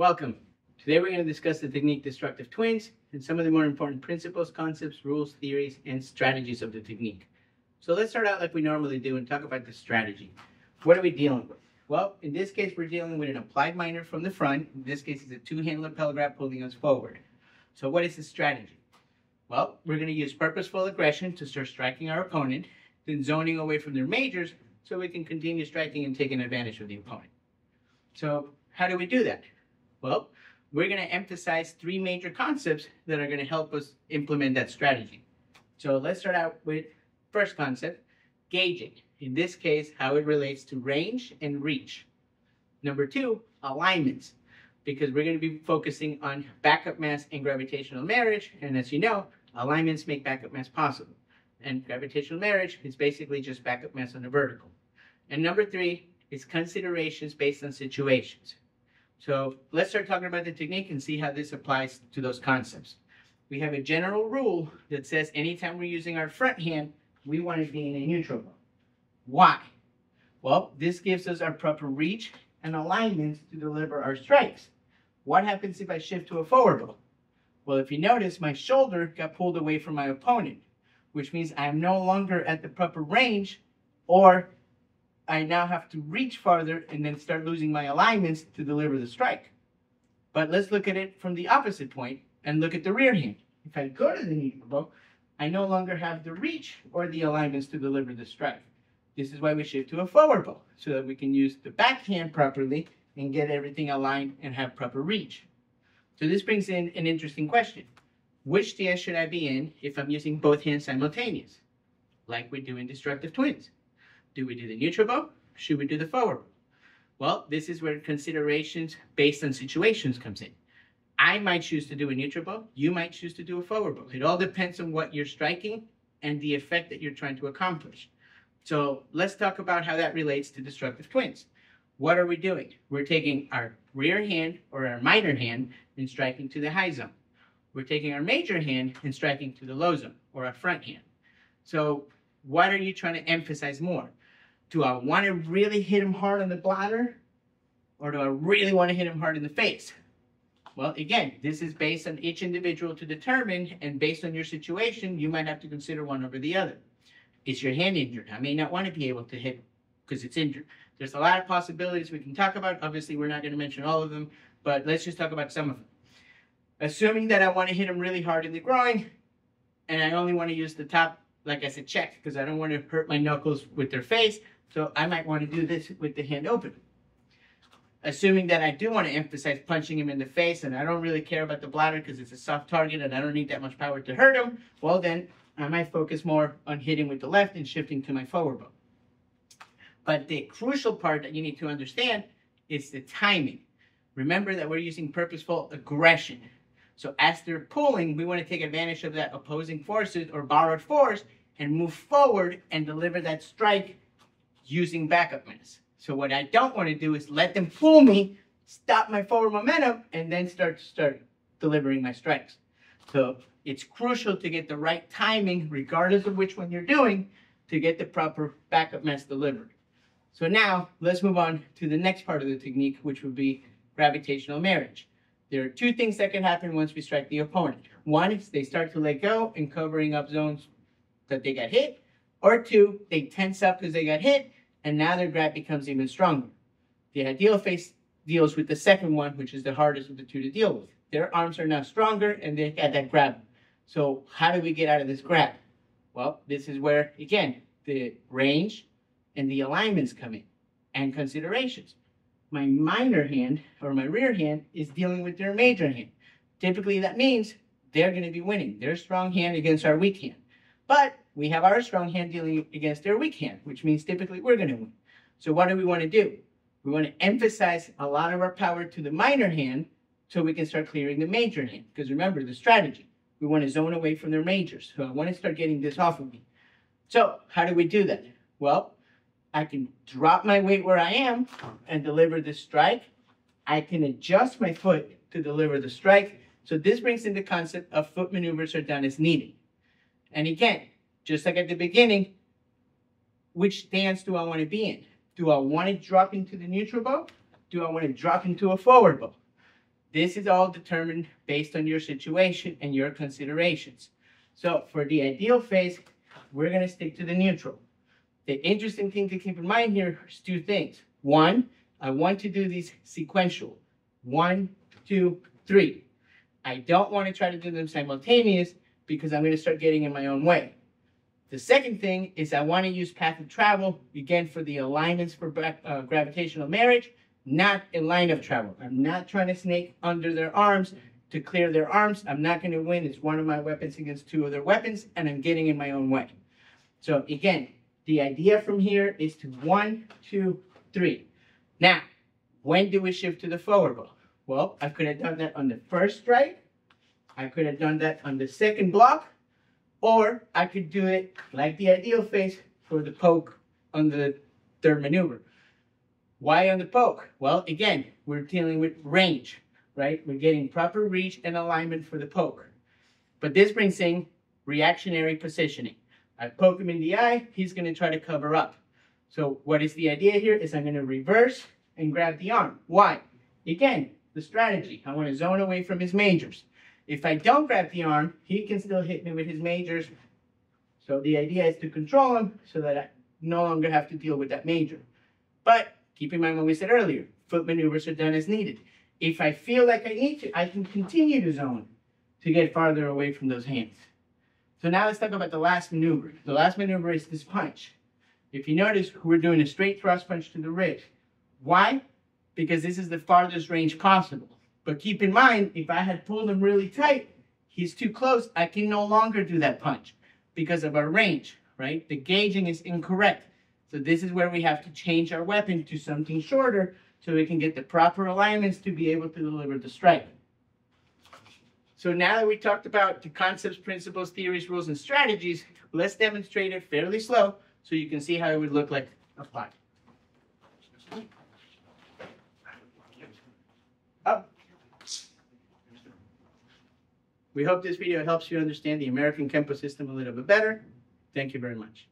Welcome. Today we're going to discuss the technique destructive twins and some of the more important principles, concepts, rules, theories, and strategies of the technique. So let's start out like we normally do and talk about the strategy. What are we dealing with? Well, in this case, we're dealing with an applied minor from the front. In this case, it's a two-hand lapel grab pulling us forward. So what is the strategy? Well, we're going to use purposeful aggression to start striking our opponent, then zoning away from their majors so we can continue striking and taking advantage of the opponent. So how do we do that? Well, we're going to emphasize three major concepts that are going to help us implement that strategy. So let's start out with first concept, gauging. In this case, how it relates to range and reach. Number two, alignments, because we're going to be focusing on backup mass and gravitational marriage. And as you know, alignments make backup mass possible. And gravitational marriage is basically just backup mass on the vertical. And number three is considerations based on situations. So let's start talking about the technique and see how this applies to those concepts. We have a general rule that says anytime we're using our front hand, we want to be in a neutral mode. Why? Well, this gives us our proper reach and alignments to deliver our strikes. What happens if I shift to a forward bow? Well, if you notice, my shoulder got pulled away from my opponent, which means I'm no longer at the proper range, or I now have to reach farther and then start losing my alignments to deliver the strike. But let's look at it from the opposite point and look at the rear hand. If I go to the neutral bow, I no longer have the reach or the alignments to deliver the strike. This is why we shift to a forward bow, so that we can use the back hand properly and get everything aligned and have proper reach. So this brings in an interesting question. Which stance should I be in if I'm using both hands simultaneous, like we do in destructive twins? Do we do the neutral bow? Should we do the forward bow? Well, this is where considerations based on situations comes in. I might choose to do a neutral bow. You might choose to do a forward bow. It all depends on what you're striking and the effect that you're trying to accomplish. So let's talk about how that relates to destructive twins. What are we doing? We're taking our rear hand or our minor hand and striking to the high zone. We're taking our major hand and striking to the low zone or our front hand. So what are you trying to emphasize more? Do I want to really hit him hard on the bladder, or do I really want to hit him hard in the face? Well, again, this is based on each individual to determine, and based on your situation, you might have to consider one over the other. Is your hand injured? I may not want to be able to hit because it's injured. There's a lot of possibilities we can talk about. Obviously, we're not going to mention all of them, but let's just talk about some of them. Assuming that I want to hit him really hard in the groin, and I only want to use the top, like I said, check, because I don't want to hurt my knuckles with their face, so I might want to do this with the hand open. Assuming that I do want to emphasize punching him in the face, and I don't really care about the bladder because it's a soft target and I don't need that much power to hurt him, well then, I might focus more on hitting with the left and shifting to my forward bow. But the crucial part that you need to understand is the timing. Remember that we're using purposeful aggression. So as they're pulling, we want to take advantage of that opposing forces or borrowed force and move forward and deliver that strike using backup mass. So what I don't want to do is let them pull me, stop my forward momentum, and then start delivering my strikes. So it's crucial to get the right timing, regardless of which one you're doing, to get the proper backup mass delivered. So now let's move on to the next part of the technique, which would be gravitational marriage. There are two things that can happen once we strike the opponent. One is they start to let go and covering up zones that they got hit, or two, they tense up because they got hit, and now their grab becomes even stronger. The ideal face deals with the second one, which is the hardest of the two to deal with. Their arms are now stronger and they got that grab. So how do we get out of this grab? Well, this is where, again, the range and the alignments come in, and considerations. My minor hand, or my rear hand, is dealing with their major hand. Typically, that means they're going to be winning. Their strong hand against our weak hand. But we have our strong hand dealing against their weak hand, which means typically we're going to win. So what do we want to do? We want to emphasize a lot of our power to the minor hand so we can start clearing the major hand. Because remember, the strategy, we want to zone away from their majors. So I want to start getting this off of me. So how do we do that? Well, I can drop my weight where I am and deliver the strike. I can adjust my foot to deliver the strike. So this brings in the concept of foot maneuvers are done as needed. And again, just like at the beginning, which stance do I want to be in? Do I want to drop into the neutral bow? Do I want to drop into a forward bow? This is all determined based on your situation and your considerations. So for the ideal phase, we're going to stick to the neutral. The interesting thing to keep in mind here is two things. One, I want to do these sequential. 1, 2, 3. I don't want to try to do them simultaneous because I'm going to start getting in my own way. The second thing is I want to use path of travel, again, for the alignments for gravitational marriage, not a line of travel. I'm not trying to snake under their arms to clear their arms. I'm not going to win. It's one of my weapons against two other weapons, and I'm getting in my own way. So again, the idea from here is to 1, 2, 3. Now, when do we shift to the forward ball? Well, I could have done that on the first strike. I could have done that on the second block. Or I could do it like the ideal phase for the poke on the third maneuver. Why on the poke? Well, again, we're dealing with range, right? We're getting proper reach and alignment for the poke. But this brings in reactionary positioning. I poke him in the eye, he's going to try to cover up. So what is the idea here is I'm going to reverse and grab the arm. Why? Again, the strategy. I want to zone away from his majors. If I don't grab the arm, he can still hit me with his majors. So the idea is to control him so that I no longer have to deal with that major. But keep in mind what we said earlier, foot maneuvers are done as needed. If I feel like I need to, I can continue to zone to get farther away from those hands. So now let's talk about the last maneuver. The last maneuver is this punch. If you notice, we're doing a straight thrust punch to the ribs. Why? Because this is the farthest range possible. But keep in mind, if I had pulled him really tight, he's too close, I can no longer do that punch because of our range, right? The gauging is incorrect. So this is where we have to change our weapon to something shorter so we can get the proper alignments to be able to deliver the strike. So now that we talked about the concepts, principles, theories, rules, and strategies, let's demonstrate it fairly slow so you can see how it would look like applied. Up. We hope this video helps you understand the American Kenpo system a little bit better. Thank you very much.